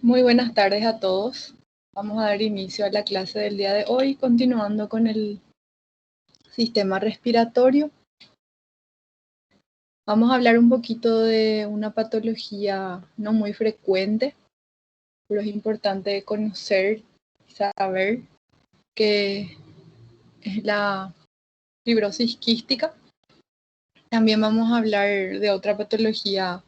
Muy buenas tardes a todos. Vamos a dar inicio a la clase del día de hoy, continuando con el sistema respiratorio. Vamos a hablar un poquito de una patología no muy frecuente, pero es importante conocer y saber que es la fibrosis quística. También vamos a hablar de otra patología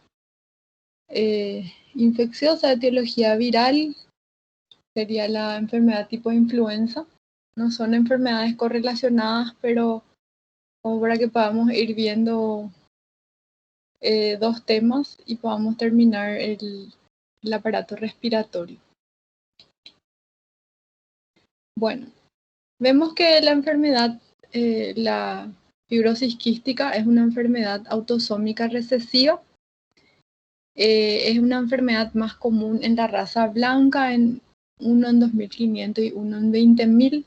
infecciosa de etiología viral, sería la enfermedad tipo influenza. No son enfermedades correlacionadas, pero como para que podamos ir viendo dos temas y podamos terminar el aparato respiratorio. Bueno, vemos que la enfermedad, la fibrosis quística es una enfermedad autosómica recesiva. Es una enfermedad más común en la raza blanca, en uno en 2.500 y uno en 20.000.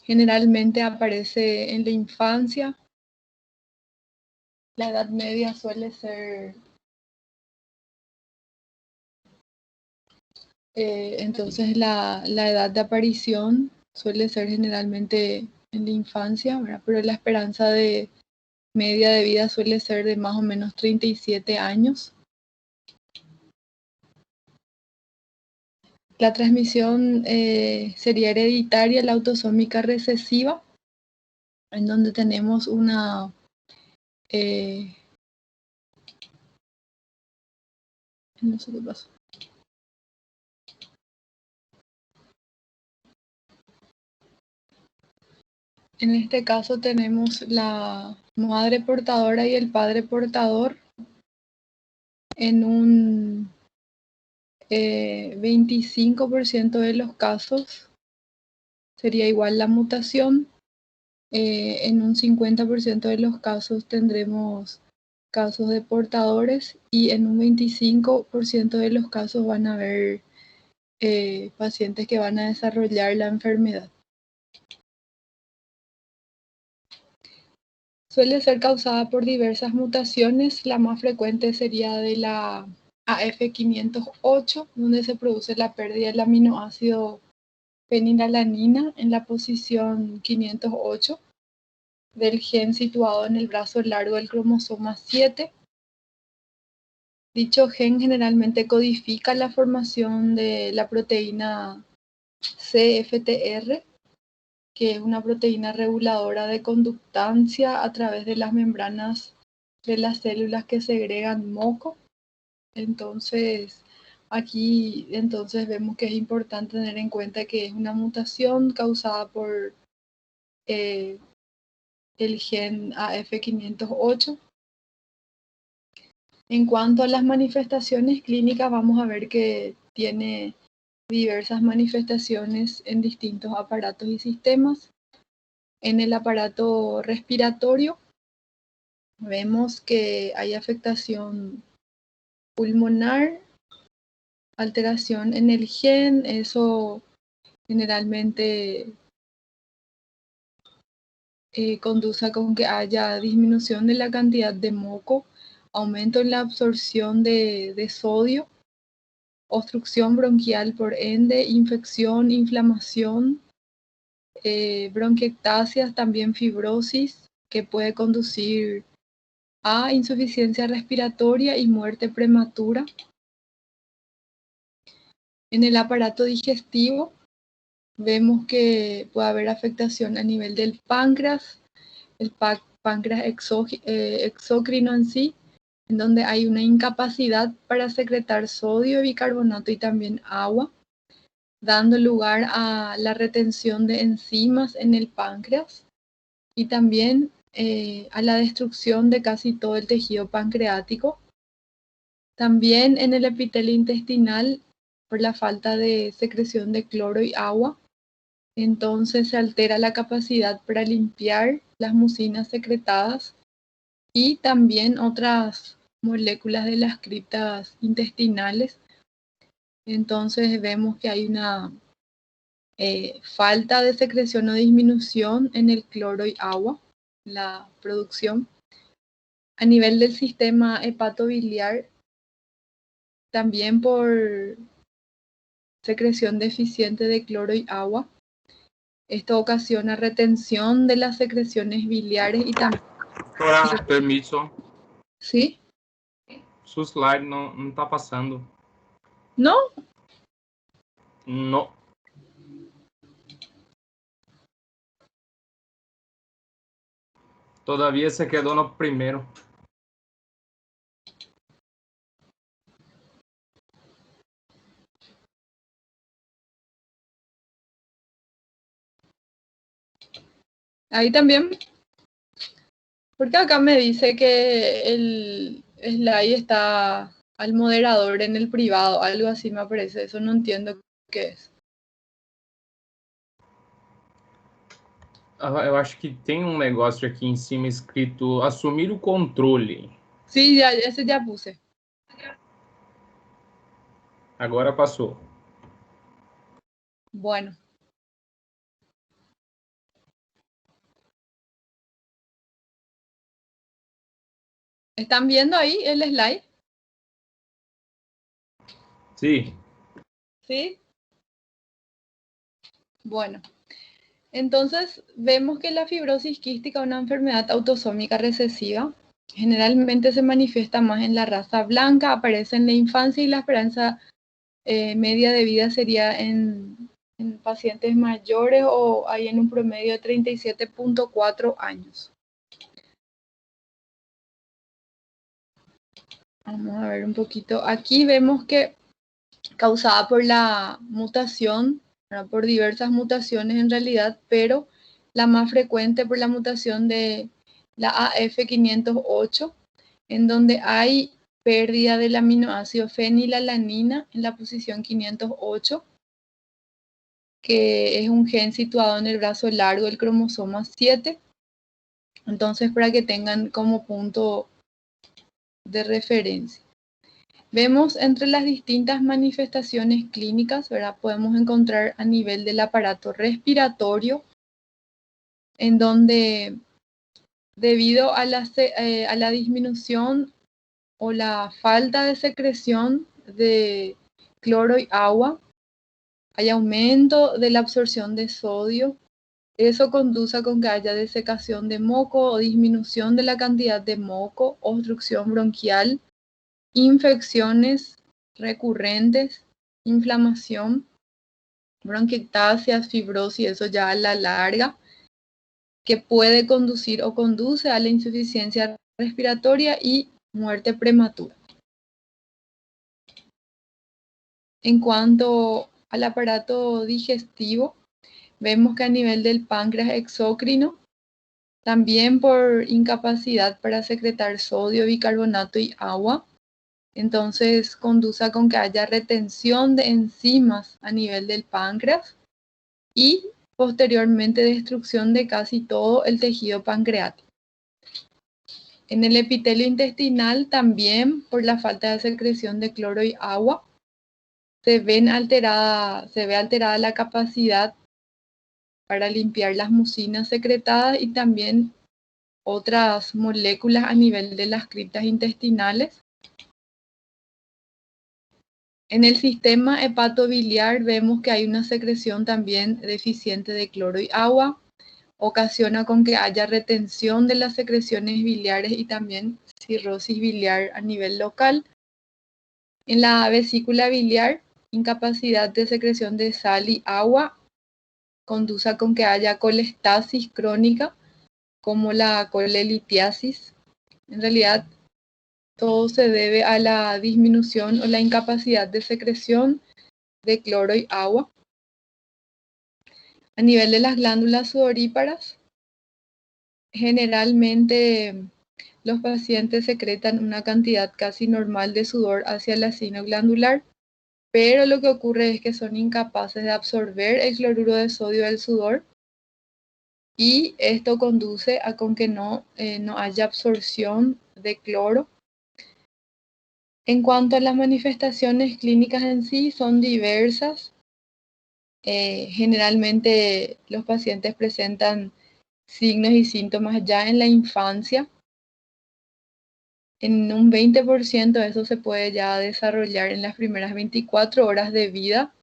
Generalmente aparece en la infancia. La edad media suele ser, entonces la edad de aparición suele ser generalmente en la infancia, ¿verdad? Pero la esperanza de media de vida suele ser de más o menos 37 años. La transmisión sería hereditaria, la autosómica recesiva, en donde tenemos una no sé qué pasó. En este caso tenemos la madre portadora y el padre portador en un 25% de los casos sería igual la mutación. En un 50% de los casos tendremos casos de portadores y en un 25% de los casos van a haber pacientes que van a desarrollar la enfermedad. Suele ser causada por diversas mutaciones. La más frecuente sería de la AF508, donde se produce la pérdida del aminoácido fenilalanina en la posición 508 del gen situado en el brazo largo del cromosoma 7. Dicho gen generalmente codifica la formación de la proteína CFTR, que es una proteína reguladora de conductancia a través de las membranas de las células que segregan moco. Entonces, aquí vemos que es importante tener en cuenta que es una mutación causada por el gen AF508. En cuanto a las manifestaciones clínicas, vamos a ver que tiene diversas manifestaciones en distintos aparatos y sistemas. En el aparato respiratorio vemos que hay afectación pulmonar, alteración en el gen, eso generalmente conduce con que haya disminución de la cantidad de moco, aumento en la absorción de sodio, obstrucción bronquial por ende, infección, inflamación, bronquiectasias, también fibrosis, que puede conducir a insuficiencia respiratoria y muerte prematura. En el aparato digestivo vemos que puede haber afectación a nivel del páncreas, el páncreas exócrino en sí, en donde hay una incapacidad para secretar sodio, bicarbonato y también agua, dando lugar a la retención de enzimas en el páncreas y también a la destrucción de casi todo el tejido pancreático. También en el epitelio intestinal, por la falta de secreción de cloro y agua, entonces se altera la capacidad para limpiar las mucinas secretadas y también otras moléculas de las criptas intestinales. Entonces vemos que hay una falta de secreción o disminución en el cloro y agua, la producción. A nivel del sistema hepatobiliar también por secreción deficiente de cloro y agua. Esto ocasiona retención de las secreciones biliares y también... Doctora, permiso. ¿Sí? Su slide no está pasando. ¿No? No. Todavía se quedó no primero. Ahí también. Porque acá me dice que el slide está al moderador en el privado, algo así me aparece, eso no entiendo qué es. Eu acho que tem negócio aqui em cima escrito assumir o controle. Sí, ya, ese ya puse. Agora passou. Bueno. ¿Están viendo ahí el slide? Sí. Sí. Bueno. Entonces, vemos que la fibrosis quística es una enfermedad autosómica recesiva. Generalmente se manifiesta más en la raza blanca, aparece en la infancia y la esperanza media de vida sería en pacientes mayores o hay en un promedio de 37.4 años. Vamos a ver un poquito. Aquí vemos que causada por la mutación, por diversas mutaciones en realidad, pero la más frecuente por la mutación de la AF508, en donde hay pérdida del aminoácido fenilalanina en la posición 508, que es un gen situado en el brazo largo del cromosoma 7. Entonces, para que tengan como punto de referencia. Vemos entre las distintas manifestaciones clínicas, ¿verdad? Podemos encontrar a nivel del aparato respiratorio, en donde debido a la disminución o la falta de secreción de cloro y agua, hay aumento de la absorción de sodio. Eso conduce con que haya desecación de moco o disminución de la cantidad de moco, obstrucción bronquial, infecciones recurrentes, inflamación, bronquiectasias, fibrosis, eso ya a la larga, que puede conducir o conduce a la insuficiencia respiratoria y muerte prematura. En cuanto al aparato digestivo, vemos que a nivel del páncreas exócrino, también por incapacidad para secretar sodio, bicarbonato y agua, entonces conduce con que haya retención de enzimas a nivel del páncreas y posteriormente destrucción de casi todo el tejido pancreático. En el epitelio intestinal también por la falta de secreción de cloro y agua se ve alterada la capacidad para limpiar las mucinas secretadas y también otras moléculas a nivel de las criptas intestinales. En el sistema hepatobiliar vemos que hay una secreción también deficiente de cloro y agua, ocasiona con que haya retención de las secreciones biliares y también cirrosis biliar a nivel local. En la vesícula biliar, incapacidad de secreción de sal y agua, conduce con que haya colestasis crónica, como la colelitiasis. En realidad, todo se debe a la disminución o la incapacidad de secreción de cloro y agua. A nivel de las glándulas sudoríparas, generalmente los pacientes secretan una cantidad casi normal de sudor hacia la sino glandular, pero lo que ocurre es que son incapaces de absorber el cloruro de sodio del sudor y esto conduce a con que no haya absorción de cloro. En cuanto a las manifestaciones clínicas en sí, son diversas. Generalmente los pacientes presentan signos y síntomas ya en la infancia. En un 20% eso se puede ya desarrollar en las primeras 24 horas de vida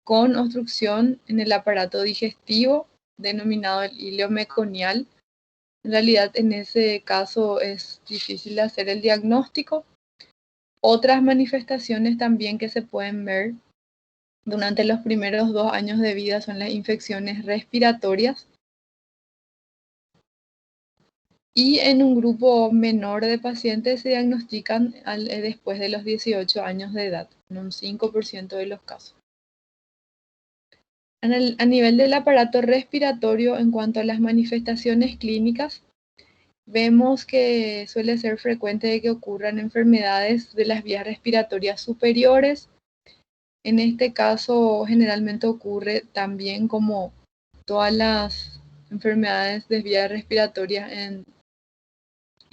con obstrucción en el aparato digestivo, denominado el hilo meconial. En realidad, en ese caso es difícil hacer el diagnóstico. Otras manifestaciones también que se pueden ver durante los primeros 2 años de vida son las infecciones respiratorias. Y en un grupo menor de pacientes se diagnostican después de los 18 años de edad, en un 5% de los casos. A nivel del aparato respiratorio, en cuanto a las manifestaciones clínicas, vemos que suele ser frecuente que ocurran enfermedades de las vías respiratorias superiores. En este caso, generalmente ocurre también como todas las enfermedades de vías respiratorias en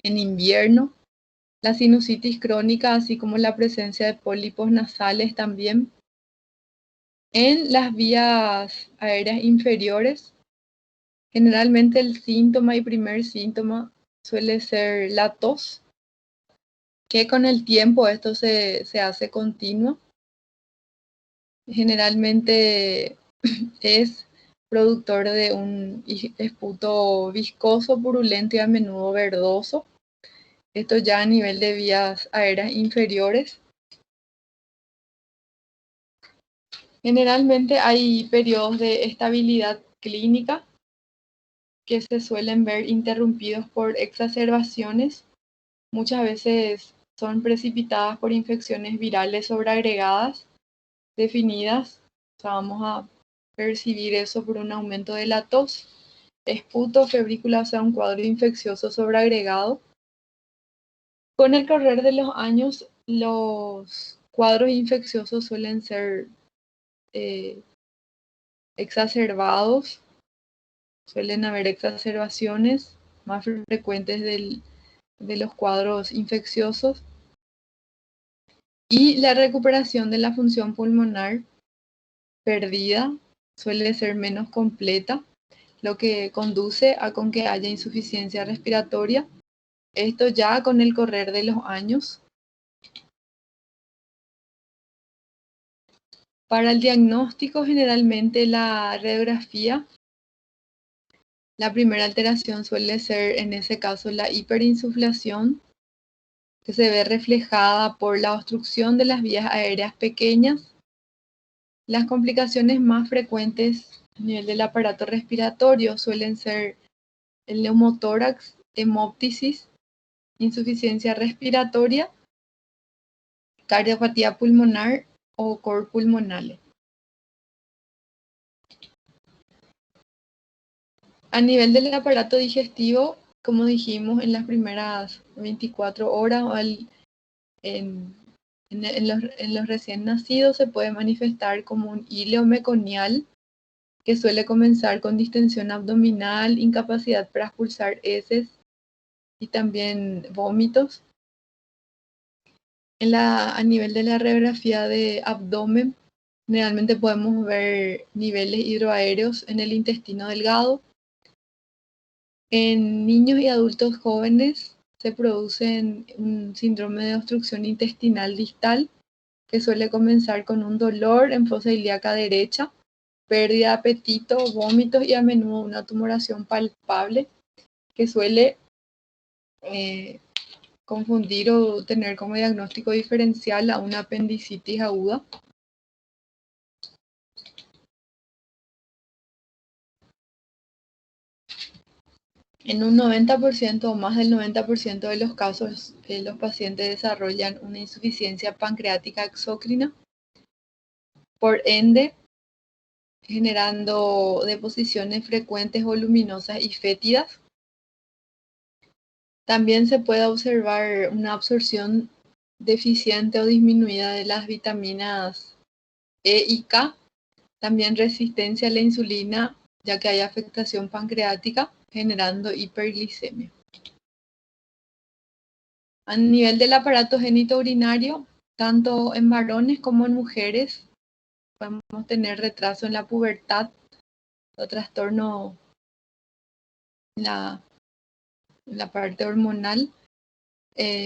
invierno, la sinusitis crónica, así como la presencia de pólipos nasales también. En las vías aéreas inferiores, generalmente el síntoma y primer síntoma suele ser la tos, que con el tiempo esto se hace continuo. Generalmente es productor de un esputo viscoso, purulento y a menudo verdoso. Esto ya a nivel de vías aéreas inferiores. Generalmente hay periodos de estabilidad clínica que se suelen ver interrumpidos por exacerbaciones. Muchas veces son precipitadas por infecciones virales sobreagregadas definidas. O sea, vamos a percibir eso por un aumento de la tos, esputo, febrícula, o sea, un cuadro infeccioso sobreagregado. Con el correr de los años, los cuadros infecciosos suelen ser exacerbados, suelen haber exacerbaciones más frecuentes de los cuadros infecciosos, y la recuperación de la función pulmonar perdida suele ser menos completa, lo que conduce a con que haya insuficiencia respiratoria. Esto ya con el correr de los años. Para el diagnóstico, generalmente la radiografía, la primera alteración suele ser en ese caso la hiperinsuflación, que se ve reflejada por la obstrucción de las vías aéreas pequeñas. Las complicaciones más frecuentes a nivel del aparato respiratorio suelen ser el neumotórax, hemóptisis, insuficiencia respiratoria, cardiopatía pulmonar o cor pulmonale. A nivel del aparato digestivo, como dijimos, en las primeras 24 horas o en los recién nacidos se puede manifestar como un hilo meconial que suele comenzar con distensión abdominal, incapacidad para expulsar heces y también vómitos. A nivel de la radiografía de abdomen, generalmente podemos ver niveles hidroaéreos en el intestino delgado. En niños y adultos jóvenes se produce un síndrome de obstrucción intestinal distal que suele comenzar con un dolor en fosa ilíaca derecha, pérdida de apetito, vómitos y a menudo una tumoración palpable que suele confundir o tener como diagnóstico diferencial a una apendicitis aguda. En un 90% o más del 90% de los casos, los pacientes desarrollan una insuficiencia pancreática exócrina, por ende, generando deposiciones frecuentes, voluminosas y fétidas. También se puede observar una absorción deficiente o disminuida de las vitaminas E y K, también resistencia a la insulina, ya que hay afectación pancreática, generando hiperglicemia. A nivel del aparato genitourinario, tanto en varones como en mujeres, podemos tener retraso en la pubertad o trastorno en la parte hormonal.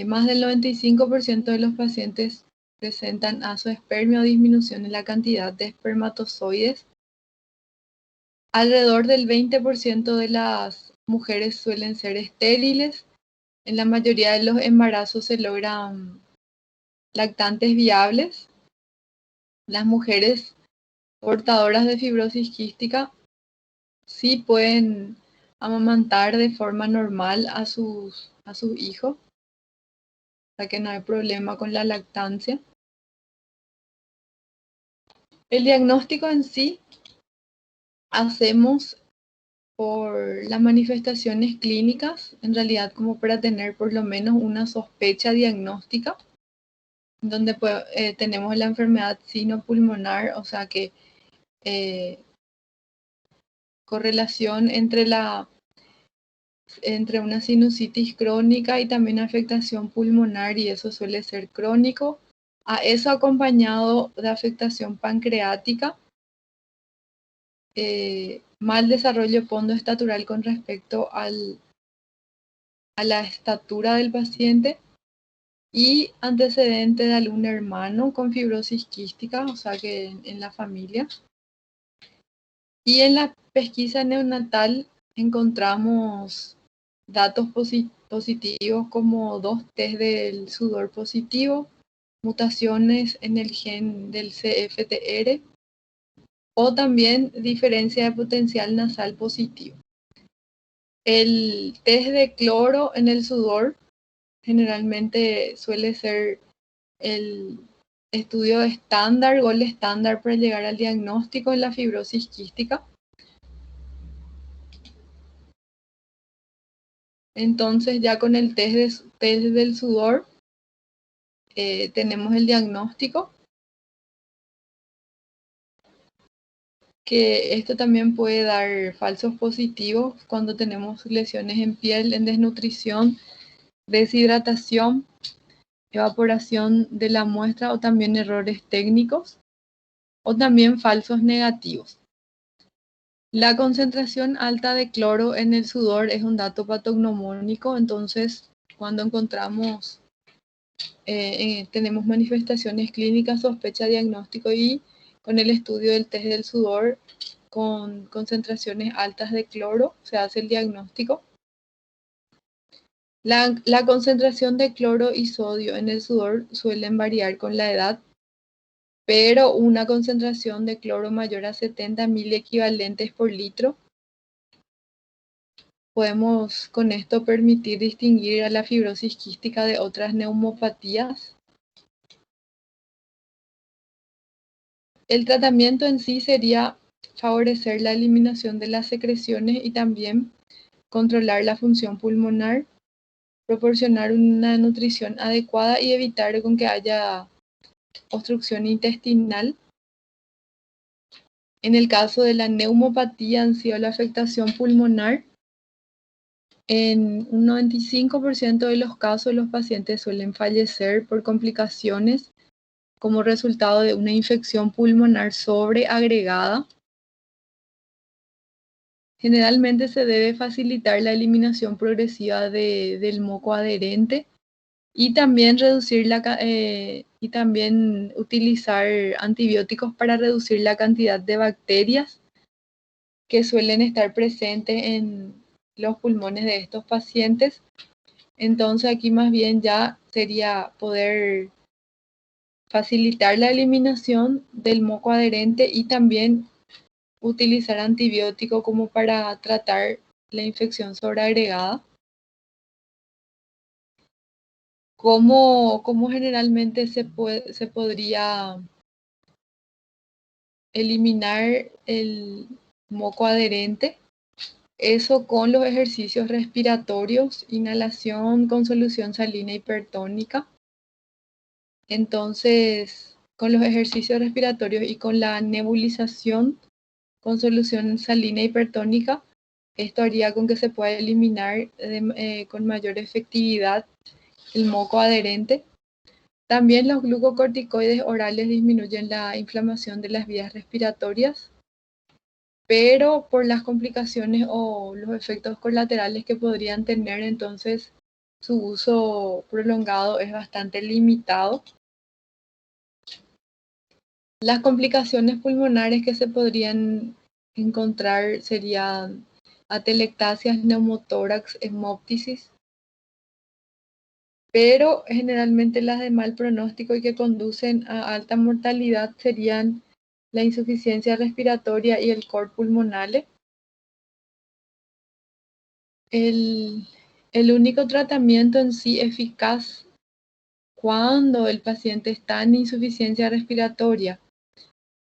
Más del 95% de los pacientes presentan azoospermia o disminución en la cantidad de espermatozoides. Alrededor del 20% de las mujeres suelen ser estériles. En la mayoría de los embarazos se logran lactantes viables. Las mujeres portadoras de fibrosis quística sí pueden amamantar de forma normal a sus hijos, o sea que no hay problema con la lactancia. El diagnóstico en sí hacemos por las manifestaciones clínicas, en realidad como para tener por lo menos una sospecha diagnóstica, donde tenemos la enfermedad sinopulmonar, o sea que correlación entre una sinusitis crónica y también afectación pulmonar, y eso suele ser crónico. A eso acompañado de afectación pancreática, mal desarrollo pondoestatural con respecto a la estatura del paciente y antecedente de algún hermano con fibrosis quística, o sea que en la familia. Y en la pesquisa neonatal encontramos datos positivos como 2 test del sudor positivo, mutaciones en el gen del CFTR o también diferencia de potencial nasal positivo. El test de cloro en el sudor generalmente suele ser el estudio estándar, gol estándar para llegar al diagnóstico de la fibrosis quística. Entonces ya con el test del sudor tenemos el diagnóstico, que esto también puede dar falsos positivos cuando tenemos lesiones en piel, en desnutrición, deshidratación, evaporación de la muestra o también errores técnicos o también falsos negativos. La concentración alta de cloro en el sudor es un dato patognomónico, entonces cuando encontramos, tenemos manifestaciones clínicas, sospecha, diagnóstico y con el estudio del test del sudor con concentraciones altas de cloro se hace el diagnóstico. La concentración de cloro y sodio en el sudor suelen variar con la edad, pero una concentración de cloro mayor a 70.000 equivalentes por litro, podemos con esto permitir distinguir a la fibrosis quística de otras neumopatías. El tratamiento en sí sería favorecer la eliminación de las secreciones y también controlar la función pulmonar, proporcionar una nutrición adecuada y evitar con que haya obstrucción intestinal. En el caso de la neumopatía en sí o la afectación pulmonar, en un 95% de los casos los pacientes suelen fallecer por complicaciones como resultado de una infección pulmonar sobreagregada. Generalmente se debe facilitar la eliminación progresiva del moco adherente y también y también utilizar antibióticos para reducir la cantidad de bacterias que suelen estar presentes en los pulmones de estos pacientes. Entonces aquí más bien ya sería poder facilitar la eliminación del moco adherente y también utilizar antibiótico como para tratar la infección sobreagregada. ¿Cómo generalmente se podría eliminar el moco adherente? Eso con los ejercicios respiratorios, inhalación con solución salina hipertónica. Entonces, con los ejercicios respiratorios y con la nebulización con solución salina hipertónica, esto haría con que se pueda eliminar con mayor efectividad el moco adherente. También los glucocorticoides orales disminuyen la inflamación de las vías respiratorias, pero por las complicaciones o los efectos colaterales que podrían tener, entonces su uso prolongado es bastante limitado. Las complicaciones pulmonares que se podrían encontrar serían atelectasias, neumotórax, hemóptisis, pero generalmente las de mal pronóstico y que conducen a alta mortalidad serían la insuficiencia respiratoria y el cor pulmonale. El único tratamiento en sí eficaz cuando el paciente está en insuficiencia respiratoria,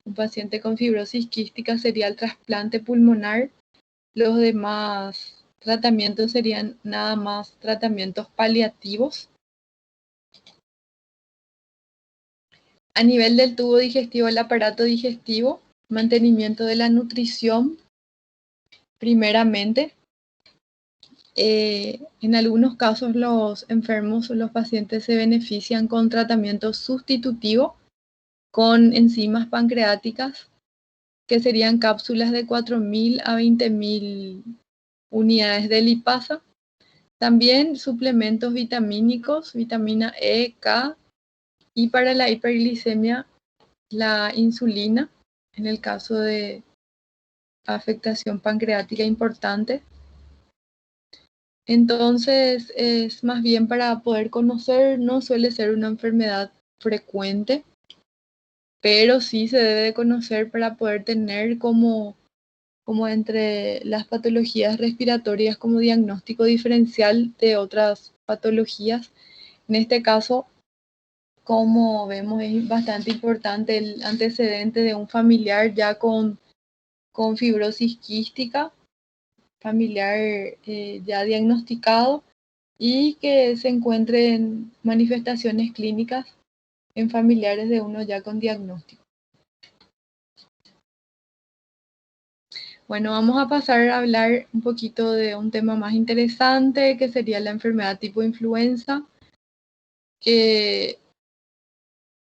un paciente con fibrosis quística, sería el trasplante pulmonar. Los demás tratamientos serían nada más tratamientos paliativos. A nivel del tubo digestivo, el aparato digestivo, mantenimiento de la nutrición, primeramente. En algunos casos los enfermos o los pacientes se benefician con tratamiento sustitutivo con enzimas pancreáticas, que serían cápsulas de 4.000 a 20.000 unidades de lipasa. También suplementos vitamínicos, vitamina E, K, y para la hiperglicemia, la insulina, en el caso de afectación pancreática importante. Entonces, es más bien para poder conocer, no suele ser una enfermedad frecuente, pero sí se debe de conocer para poder tener como entre las patologías respiratorias como diagnóstico diferencial de otras patologías. En este caso, como vemos, es bastante importante el antecedente de un familiar ya con fibrosis quística, familiar ya diagnosticado, y que se encuentren manifestaciones clínicas en familiares de uno ya con diagnóstico. Bueno, vamos a pasar a hablar un poquito de un tema más interesante, que sería la enfermedad tipo influenza, que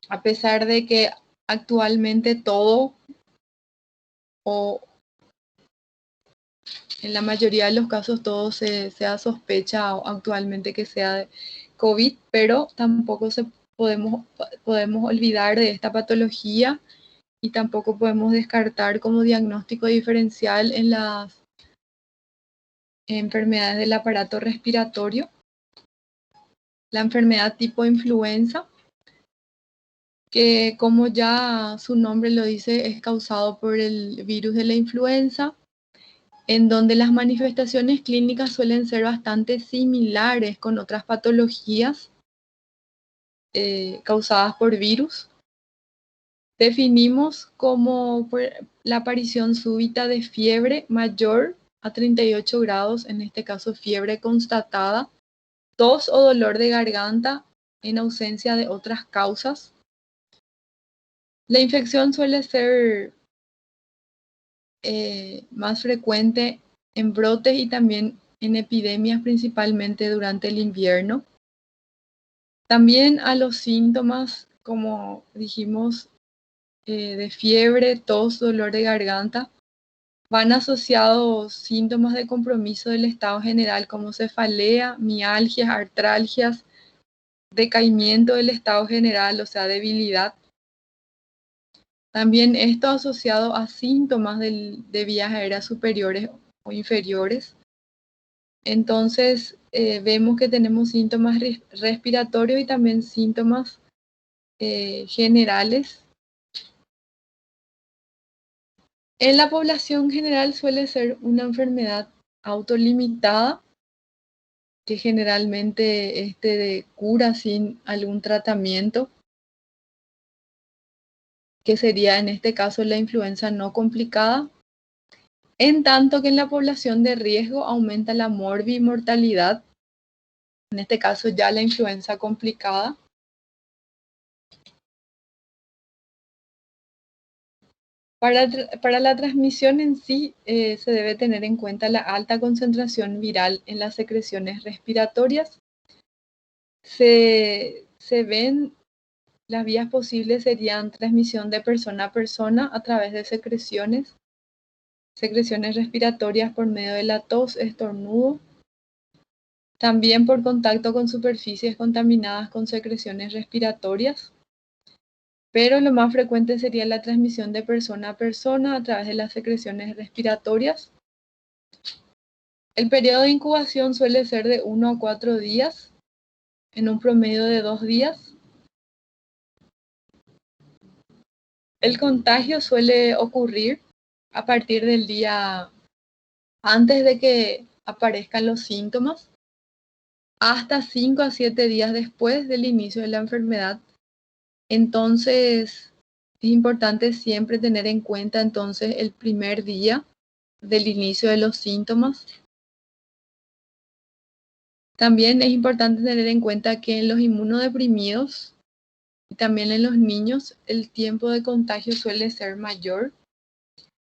a pesar de que actualmente todo, o en la mayoría de los casos todo se sospecha actualmente que sea de COVID, pero tampoco podemos olvidar de esta patología y tampoco podemos descartar como diagnóstico diferencial en las enfermedades del aparato respiratorio. La enfermedad tipo influenza, que como ya su nombre lo dice, es causado por el virus de la influenza, en donde las manifestaciones clínicas suelen ser bastante similares con otras patologías causadas por virus. Definimos como la aparición súbita de fiebre mayor a 38 grados, en este caso fiebre constatada, tos o dolor de garganta en ausencia de otras causas. La infección suele ser más frecuente en brotes y también en epidemias, principalmente durante el invierno. También a los síntomas, como dijimos, de fiebre, tos, dolor de garganta, van asociados síntomas de compromiso del estado general como cefalea, mialgias, artralgias, decaimiento del estado general, o sea, debilidad. También esto asociado a síntomas de vías aéreas superiores o inferiores. Entonces, vemos que tenemos síntomas respiratorios y también síntomas generales. En la población general suele ser una enfermedad autolimitada, que generalmente cura sin algún tratamiento, que sería en este caso la influenza no complicada, en tanto que en la población de riesgo aumenta la morbimortalidad, en este caso ya la influenza complicada. Para la transmisión en sí, se debe tener en cuenta la alta concentración viral en las secreciones respiratorias. Se ven las vías posibles serían transmisión de persona a persona a través de secreciones respiratorias por medio de la tos, estornudo, También por contacto con superficies contaminadas con secreciones respiratorias, pero lo más frecuente sería la transmisión de persona a persona a través de las secreciones respiratorias. El periodo de incubación suele ser de 1 a 4 días, en un promedio de 2 días. El contagio suele ocurrir a partir del día antes de que aparezcan los síntomas, hasta 5 a 7 días después del inicio de la enfermedad. Entonces, es importante siempre tener en cuenta entonces el primer día del inicio de los síntomas. También es importante tener en cuenta que en los inmunodeprimidos y también en los niños el tiempo de contagio suele ser mayor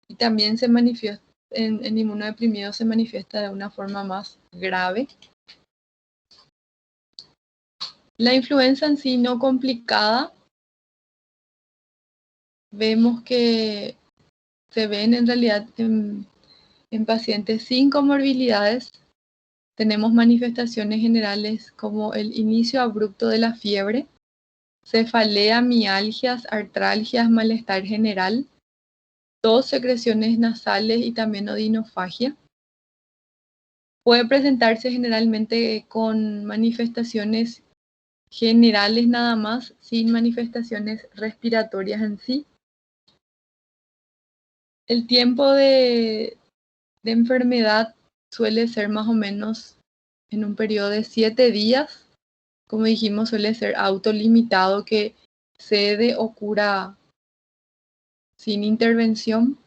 y también se manifiesta en inmunodeprimidos se manifiesta de una forma más grave. La influenza en sí no complicada, vemos que se ven en realidad en pacientes sin comorbilidades. Tenemos manifestaciones generales como el inicio abrupto de la fiebre, cefalea, mialgias, artralgias, malestar general, tos, secreciones nasales y también odinofagia. Puede presentarse generalmente con manifestaciones generales nada más, sin manifestaciones respiratorias en sí. El tiempo de enfermedad suele ser más o menos en un periodo de 7 días. Como dijimos, suele ser autolimitado, que cede o cura sin intervención,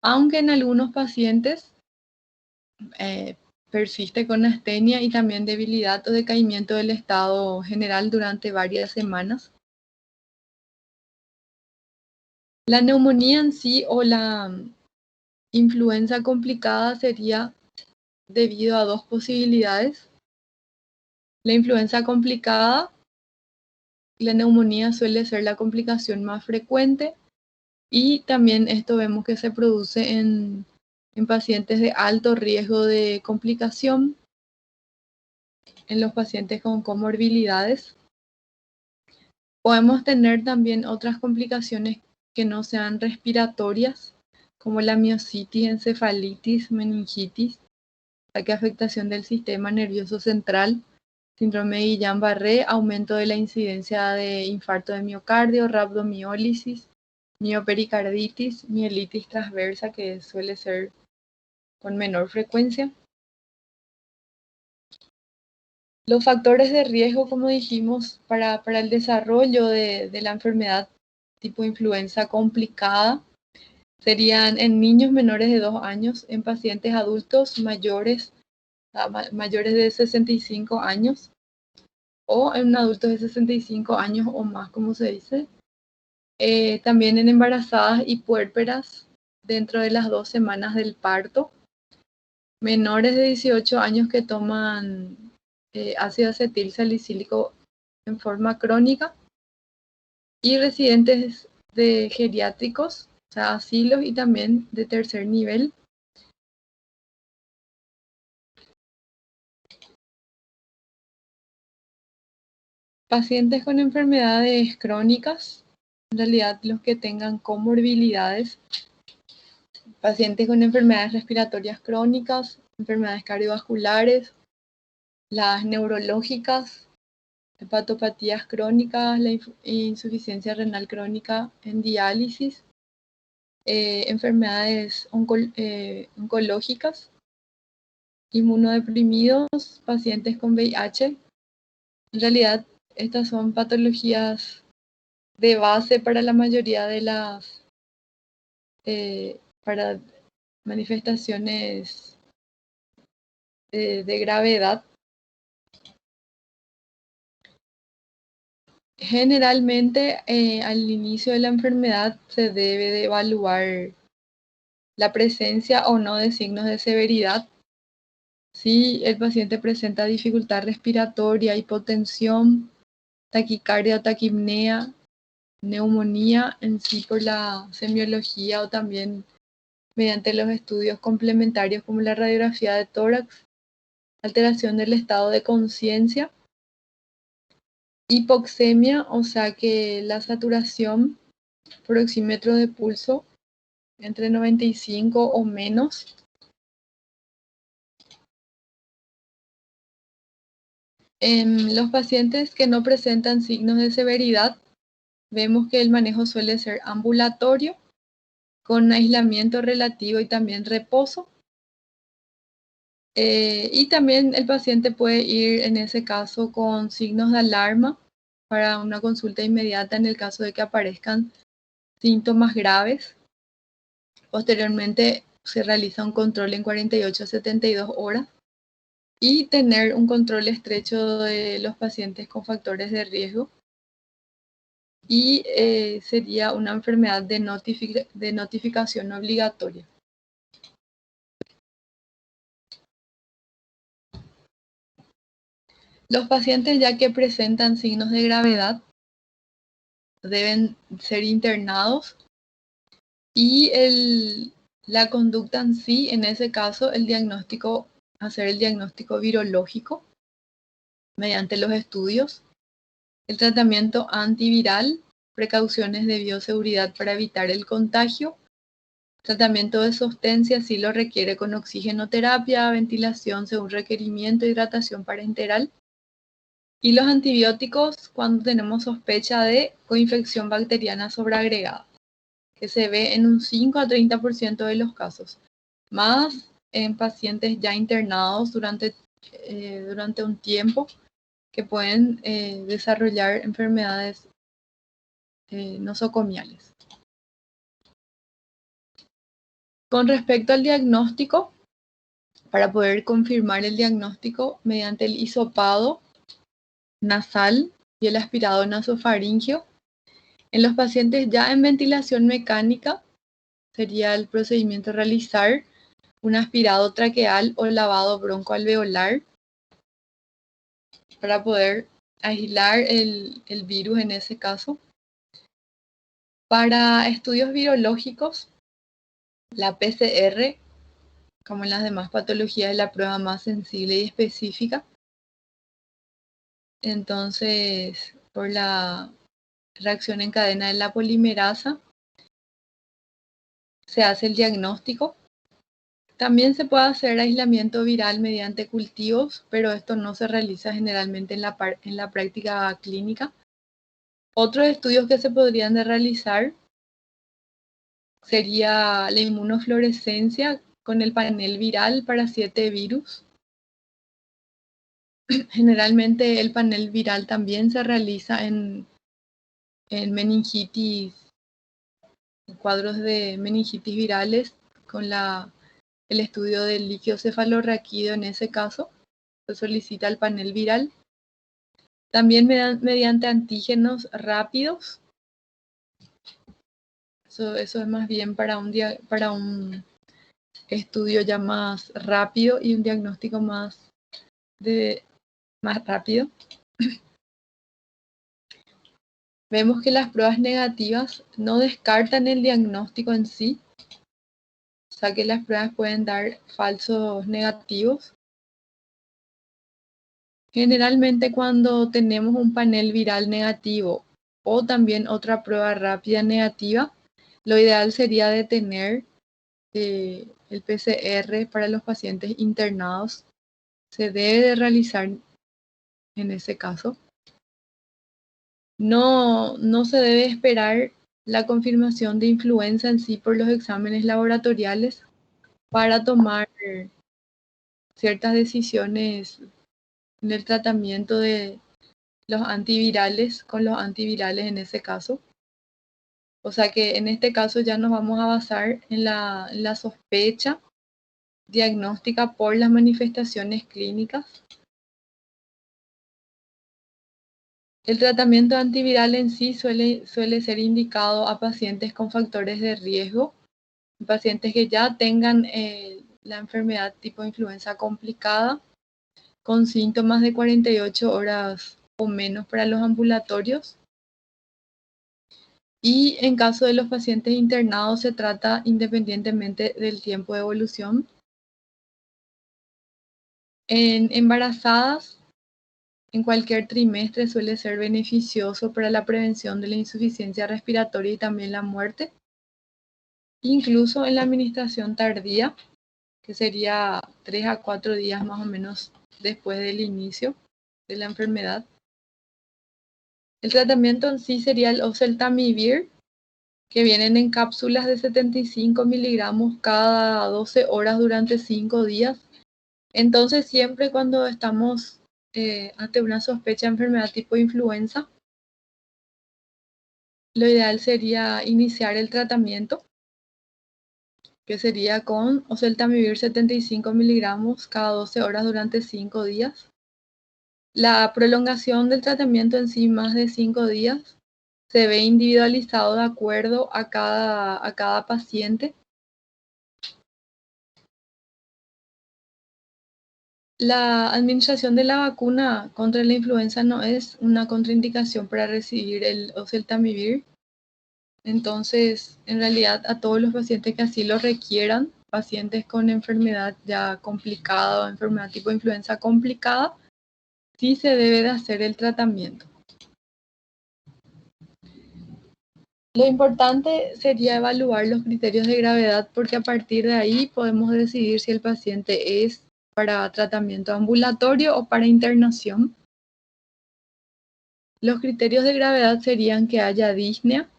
aunque en algunos pacientes persiste con astenia y también debilidad o decaimiento del estado general durante varias semanas. La neumonía en sí o la influenza complicada sería debido a dos posibilidades. La influenza complicada, la neumonía suele ser la complicación más frecuente y también esto vemos que se produce en pacientes de alto riesgo de complicación, en los pacientes con comorbilidades. Podemos tener también otras complicaciones que no sean respiratorias, como la miositis, encefalitis, meningitis, ataque afectación del sistema nervioso central, síndrome de Guillain-Barré, aumento de la incidencia de infarto de miocardio, rhabdomiólisis, miopericarditis, mielitis transversa, que suele ser con menor frecuencia. Los factores de riesgo, como dijimos, para el desarrollo de la enfermedad tipo influenza complicada serían en niños menores de 2 años, en pacientes adultos mayores de 65 años o en adultos de 65 años o más, como se dice. También en embarazadas y puérperas dentro de las 2 semanas del parto. Menores de 18 años que toman ácido acetil salicílico en forma crónica y residentes de geriátricos, o sea, asilos y también de tercer nivel. Pacientes con enfermedades crónicas, en realidad los que tengan comorbilidades, pacientes con enfermedades respiratorias crónicas, enfermedades cardiovasculares, las neurológicas, hepatopatías crónicas, la insuficiencia renal crónica en diálisis, enfermedades oncológicas, inmunodeprimidos, pacientes con VIH. En realidad, estas son patologías de base para la mayoría de las para manifestaciones de gravedad. Generalmente, al inicio de la enfermedad se debe de evaluar la presencia o no de signos de severidad. Si el paciente presenta dificultad respiratoria, hipotensión, taquicardia o taquipnea, neumonía en sí por la semiología o también mediante los estudios complementarios como la radiografía de tórax, alteración del estado de conciencia, hipoxemia, o sea que la saturación por oxímetro de pulso entre 95 o menos. En los pacientes que no presentan signos de severidad, vemos que el manejo suele ser ambulatorio, con aislamiento relativo y también reposo. Y también el paciente puede ir en ese caso con signos de alarma para una consulta inmediata en el caso de que aparezcan síntomas graves. Posteriormente se realiza un control en 48 a 72 horas y tener un control estrecho de los pacientes con factores de riesgo. Y sería una enfermedad de notificación obligatoria. Los pacientes ya que presentan signos de gravedad deben ser internados y la conducta en sí, en ese caso, hacer el diagnóstico virológico mediante los estudios, el tratamiento antiviral, precauciones de bioseguridad para evitar el contagio, tratamiento de sostén si así lo requiere con oxigenoterapia, ventilación según requerimiento, hidratación parenteral, y los antibióticos cuando tenemos sospecha de coinfección bacteriana sobreagregada, que se ve en un 5 a 30% de los casos, más en pacientes ya internados durante un tiempo que pueden desarrollar enfermedades nosocomiales. Con respecto al diagnóstico, para poder confirmar el diagnóstico mediante el hisopado nasal y el aspirado nasofaríngeo, en los pacientes ya en ventilación mecánica, sería el procedimiento realizar un aspirado traqueal o lavado broncoalveolar para poder aislar el virus en ese caso. Para estudios virológicos, la PCR, como en las demás patologías, es la prueba más sensible y específica. Entonces, por la reacción en cadena de la polimerasa, se hace el diagnóstico. También se puede hacer aislamiento viral mediante cultivos, pero esto no se realiza generalmente en la práctica clínica. Otros estudios que se podrían de realizar sería la inmunofluorescencia con el panel viral para 7 virus. Generalmente el panel viral también se realiza en meningitis, en cuadros de meningitis virales con el estudio del líquido cefalorraquídeo en ese caso. Se solicita el panel viral. También mediante antígenos rápidos. Eso es más bien para un estudio ya más rápido y un diagnóstico más rápido. Vemos que las pruebas negativas no descartan el diagnóstico en sí, o sea que las pruebas pueden dar falsos negativos. Generalmente cuando tenemos un panel viral negativo o también otra prueba rápida negativa, lo ideal sería detener el PCR para los pacientes internados. Se debe de realizar en ese caso. No se debe esperar la confirmación de influenza en sí por los exámenes laboratoriales para tomar ciertas decisiones en el tratamiento de los antivirales con los antivirales en ese caso. O sea que en este caso ya nos vamos a basar en la sospecha diagnóstica por las manifestaciones clínicas. El tratamiento antiviral en sí suele ser indicado a pacientes con factores de riesgo, pacientes que ya tengan la enfermedad tipo influenza complicada, con síntomas de 48 horas o menos para los ambulatorios. Y en caso de los pacientes internados se trata independientemente del tiempo de evolución. En embarazadas, en cualquier trimestre suele ser beneficioso para la prevención de la insuficiencia respiratoria y también la muerte. Incluso en la administración tardía, que sería 3 a 4 días más o menos después del inicio de la enfermedad. El tratamiento en sí sería el oseltamivir, que vienen en cápsulas de 75 miligramos cada 12 horas durante 5 días. Entonces, siempre cuando estamos ante una sospecha de enfermedad tipo influenza, lo ideal sería iniciar el tratamiento, que sería con oseltamivir 75 miligramos cada 12 horas durante 5 días. La prolongación del tratamiento en sí, más de 5 días, se ve individualizado de acuerdo a cada paciente. La administración de la vacuna contra la influenza no es una contraindicación para recibir el oseltamivir. Entonces, en realidad, a todos los pacientes que así lo requieran, pacientes con enfermedad ya complicada o enfermedad tipo influenza complicada, sí se debe de hacer el tratamiento. Lo importante sería evaluar los criterios de gravedad porque a partir de ahí podemos decidir si el paciente es para tratamiento ambulatorio o para internación. Los criterios de gravedad serían que haya disnea,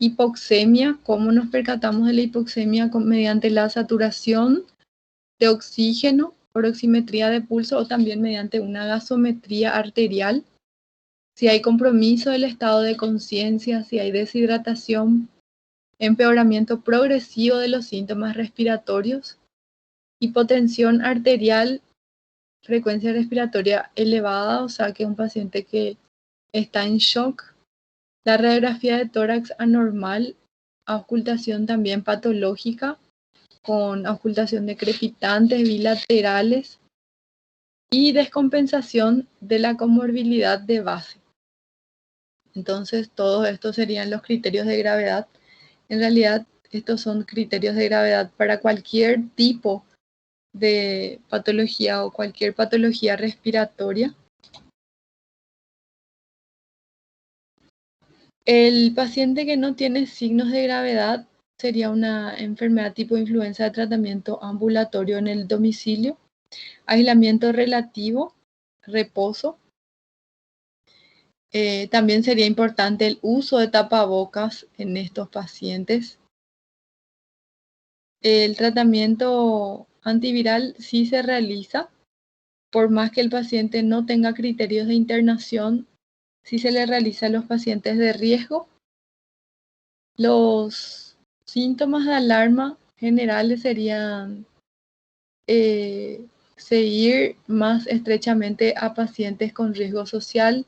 hipoxemia. ¿Cómo nos percatamos de la hipoxemia? Mediante la saturación de oxígeno por oximetría de pulso o también mediante una gasometría arterial. Si hay compromiso del estado de conciencia, si hay deshidratación, empeoramiento progresivo de los síntomas respiratorios, hipotensión arterial, frecuencia respiratoria elevada, o sea que un paciente que está en shock, la radiografía de tórax anormal, auscultación también patológica, con auscultación de crepitantes bilaterales y descompensación de la comorbilidad de base. Entonces, todos estos serían los criterios de gravedad. En realidad, estos son criterios de gravedad para cualquier tipo de patología o cualquier patología respiratoria. El paciente que no tiene signos de gravedad sería una enfermedad tipo influenza de tratamiento ambulatorio en el domicilio, aislamiento relativo, reposo. También sería importante el uso de tapabocas en estos pacientes. El tratamiento antiviral sí se realiza, por más que el paciente no tenga criterios de internación, sí se le realiza a los pacientes de riesgo. Los síntomas de alarma generales serían seguir más estrechamente a pacientes con riesgo social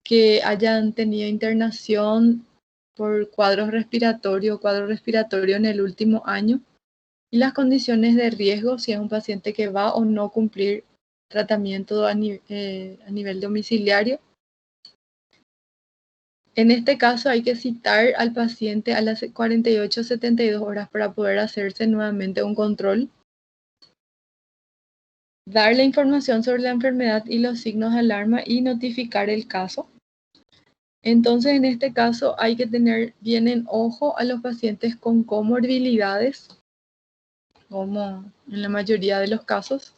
que hayan tenido internación por cuadro respiratorio en el último año, y las condiciones de riesgo, si es un paciente que va o no cumplir tratamiento a nivel domiciliario. En este caso hay que citar al paciente a las 48-72 horas para poder hacerse nuevamente un control. Dar la información sobre la enfermedad y los signos de alarma y notificar el caso. Entonces, en este caso hay que tener bien en ojo a los pacientes con comorbilidades, como en la mayoría de los casos.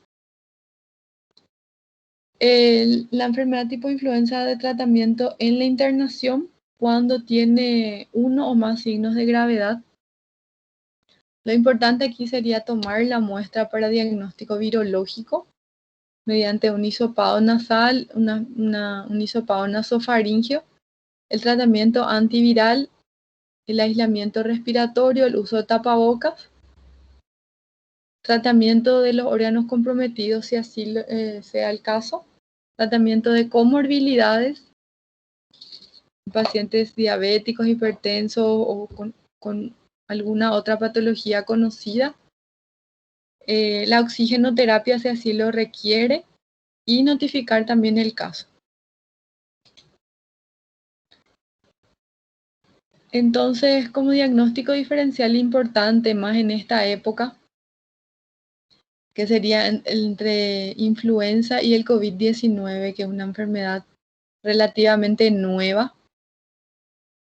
La enfermedad tipo influenza de tratamiento en la internación cuando tiene uno o más signos de gravedad. Lo importante aquí sería tomar la muestra para diagnóstico virológico mediante un hisopado nasal, un hisopado nasofaringeo, el tratamiento antiviral, el aislamiento respiratorio, el uso de tapabocas, tratamiento de los órganos comprometidos si así sea el caso, tratamiento de comorbilidades, pacientes diabéticos, hipertensos o con alguna otra patología conocida, la oxigenoterapia si así lo requiere y notificar también el caso. Entonces, como diagnóstico diferencial importante más en esta época, que sería entre influenza y el COVID-19, que es una enfermedad relativamente nueva.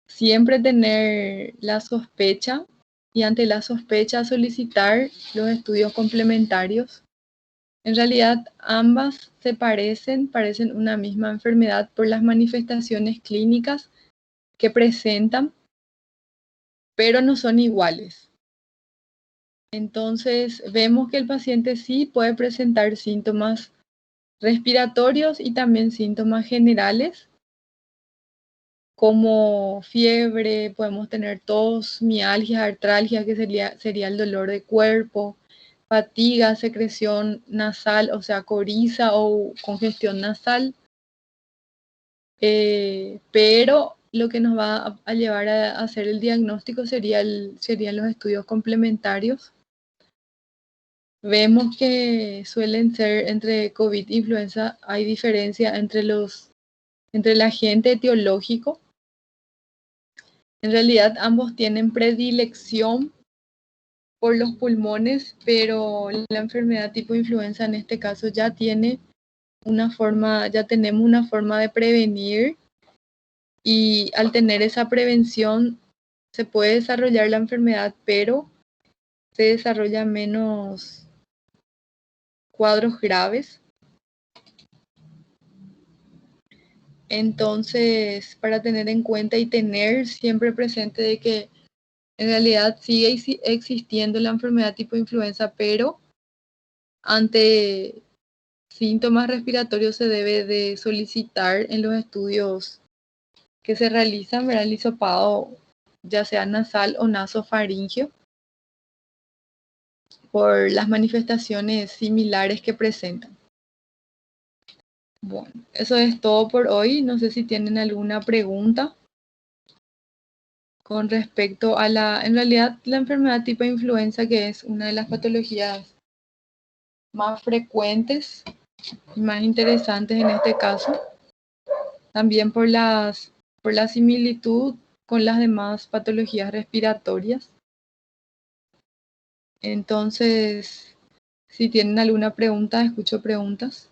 Siempre tener la sospecha y ante la sospecha solicitar los estudios complementarios. En realidad ambas parecen una misma enfermedad por las manifestaciones clínicas que presentan, pero no son iguales. Entonces vemos que el paciente sí puede presentar síntomas respiratorios y también síntomas generales, como fiebre, podemos tener tos, mialgia, artralgia, que sería el dolor de cuerpo, fatiga, secreción nasal, o sea, coriza o congestión nasal. Pero lo que nos va a llevar a hacer el diagnóstico serían los estudios complementarios. Vemos que suelen ser entre COVID e influenza, hay diferencia entre el agente etiológico. En realidad ambos tienen predilección por los pulmones, pero la enfermedad tipo influenza en este caso ya tenemos una forma de prevenir, y al tener esa prevención se puede desarrollar la enfermedad, pero se desarrolla menos cuadros graves. Entonces, para tener en cuenta y tener siempre presente de que en realidad sigue existiendo la enfermedad tipo influenza, pero ante síntomas respiratorios se debe de solicitar en los estudios que se realizan, ¿verdad? El hisopado, ya sea nasal o nasofaringeo, por las manifestaciones similares que presentan. Bueno, eso es todo por hoy. No sé si tienen alguna pregunta con respecto a en realidad, la enfermedad tipo influenza, que es una de las patologías más frecuentes y más interesantes en este caso, también por la similitud con las demás patologías respiratorias. Entonces, si tienen alguna pregunta, escucho preguntas.